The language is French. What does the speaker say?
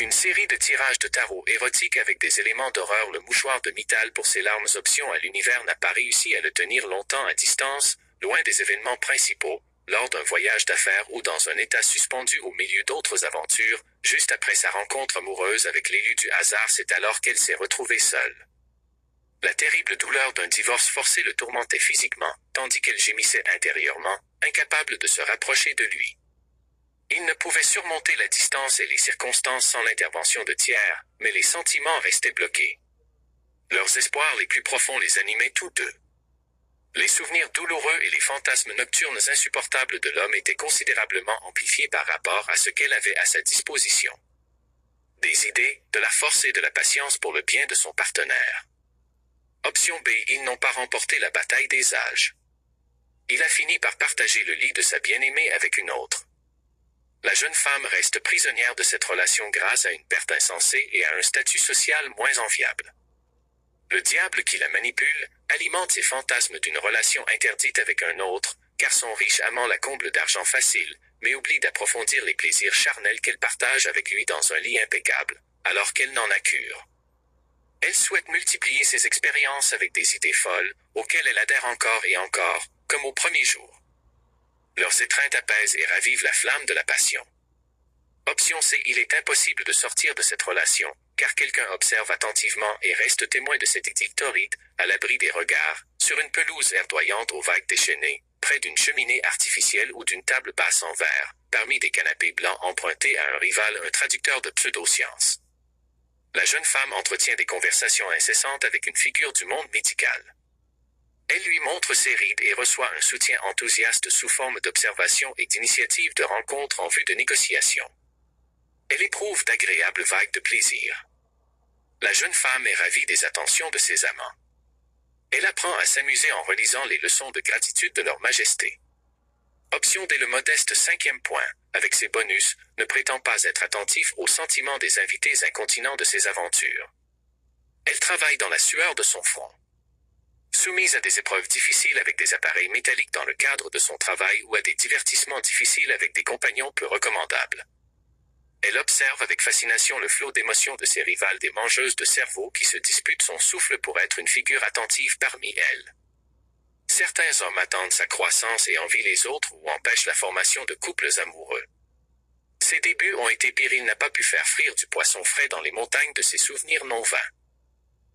Une série de tirages de tarot érotiques avec des éléments d'horreur. Le mouchoir de métal pour ses larmes. Option à l'univers n'a pas réussi à le tenir longtemps à distance, loin des événements principaux, lors d'un voyage d'affaires ou dans un état suspendu au milieu d'autres aventures. Juste après sa rencontre amoureuse avec l'élu du hasard, c'est alors qu'elle s'est retrouvée seule. La terrible douleur d'un divorce forcé le tourmentait physiquement, tandis qu'elle gémissait intérieurement, incapable de se rapprocher de lui. Il ne pouvait surmonter la distance et les circonstances sans l'intervention de tiers, mais les sentiments restaient bloqués. Leurs espoirs les plus profonds les animaient tous deux. Les souvenirs douloureux et les fantasmes nocturnes insupportables de l'homme étaient considérablement amplifiés par rapport à ce qu'elle avait à sa disposition. Des idées, de la force et de la patience pour le bien de son partenaire. Option B. Ils n'ont pas remporté la bataille des âges. Il a fini par partager le lit de sa bien-aimée avec une autre. La jeune femme reste prisonnière de cette relation grâce à une perte insensée et à un statut social moins enviable. Le diable qui la manipule alimente ses fantasmes d'une relation interdite avec un autre, car son riche amant la comble d'argent facile, mais oublie d'approfondir les plaisirs charnels qu'elle partage avec lui dans un lit impeccable, alors qu'elle n'en a cure. Elle souhaite multiplier ses expériences avec des idées folles, auxquelles elle adhère encore et encore, comme au premier jour. Leurs étreintes apaisent et ravivent la flamme de la passion. Option C. Il est impossible de sortir de cette relation, car quelqu'un observe attentivement et reste témoin de cette idylle torride, à l'abri des regards, sur une pelouse verdoyante aux vagues déchaînées, près d'une cheminée artificielle ou d'une table basse en verre, parmi des canapés blancs empruntés à un rival, un traducteur de pseudosciences. La jeune femme entretient des conversations incessantes avec une figure du monde médical. Elle lui montre ses rides et reçoit un soutien enthousiaste sous forme d'observation et d'initiative de rencontres en vue de négociation. Elle éprouve d'agréables vagues de plaisir. La jeune femme est ravie des attentions de ses amants. Elle apprend à s'amuser en relisant les leçons de gratitude de leur majesté. Option D. Le modeste 5e point, avec ses bonus, ne prétend pas être attentif aux sentiments des invités incontinents de ses aventures. Elle travaille dans la sueur de son front. Soumise à des épreuves difficiles avec des appareils métalliques dans le cadre de son travail ou à des divertissements difficiles avec des compagnons peu recommandables. Elle observe avec fascination le flot d'émotions de ses rivales, des mangeuses de cerveau qui se disputent son souffle pour être une figure attentive parmi elles. Certains hommes attendent sa croissance et envient les autres ou empêchent la formation de couples amoureux. Ses débuts ont été pires, il n'a pas pu faire frire du poisson frais dans les montagnes de ses souvenirs non vains.